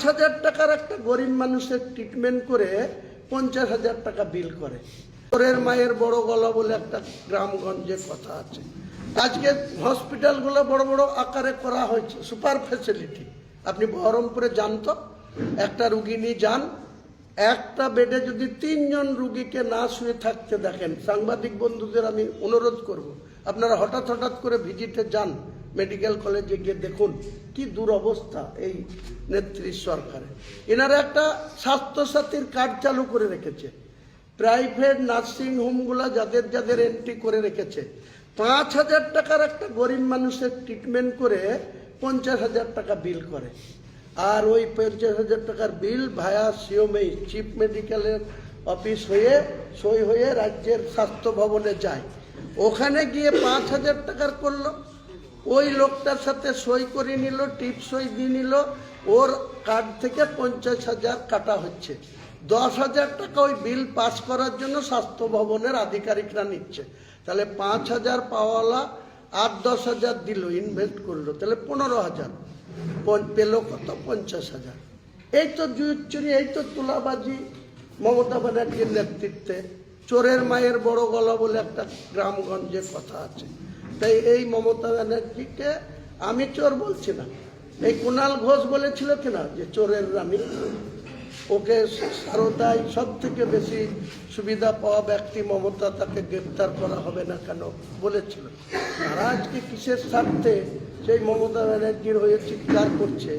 5,000 টাকার একটা গরিব মানুষের ট্রিটমেন্ট করে 50,000 টাকা বিল করে। চোরের মায়ের বড় গলা বলে একটা গ্রামগঞ্জে কথা আছে। আজকে হসপিটালগুলো বড় বড় আকারে করা হয়েছে, সুপার ফ্যাসিলিটি। আপনি বহরমপুরে যান তো, একটা রুগী নিয়ে যান, একটা বেডে যদি 3 জন রুগীকে না শুয়ে থাকতে দেখেন, সাংবাদিক বন্ধুদের আমি অনুরোধ করব, আপনারা হঠাৎ করে ভিজিটে যান মেডিকেল কলেজে গিয়ে দেখুন কি দুরবস্থা এই নেত্রীর সরকারে। এনারা একটা স্বাস্থ্যসাথীর কার্ড চালু করে রেখেছে, প্রাইভেট নার্সিং হোমগুলো যাদের এন্ট্রি করে রেখেছে। 5,000 টাকার একটা গরিব মানুষের ট্রিটমেন্ট করে 50,000 টাকা বিল করে। আর ওই 50,000 টাকার বিল ভায়া সিওমে চিফ মেডিকেলের অফিস হয়ে সই হয়ে রাজ্যের স্বাস্থ্য ভবনে যায়। ওখানে গিয়ে 5,000 টাকার করলো, ওই লোকটার সাথে সই করে নিল, টিপ সই দিয়ে নিল, ওর কার্ড থেকে 50,000 কাটা হচ্ছে। 10,000 টাকা ওই বিল পাস করার জন্য স্বাস্থ্য ভবনের আধিকারিকরা নিচ্ছে। তাহলে 5,000 পাওয়ালা 8-10,000 দিল, ইনভেস্ট করলো, তাহলে 15,000 পেল কত? 50,000। এই তো জুয়ুর চুরি, এই তো তুলাবাজি মমতা ব্যানার্জির নেতৃত্বে। চোরের মায়ের বড় গলা বলে একটা গ্রামগঞ্জে কথা আছে। তাই এই মমতা ব্যানার্জিকে আমি চোর বলছি না, এই কুণাল ঘোষ বলেছিল কিনা যে চোরের রানী, ওকে সারদায় সব থেকে বেশি সুবিধা পাওয়া ব্যক্তি মমতা, তাকে গ্রেপ্তার করা হবে না কেন বলেছিল। তারা আজকে কিসের স্বার্থে সেই মমতা ব্যানার্জির হয়ে চিৎকার করছে?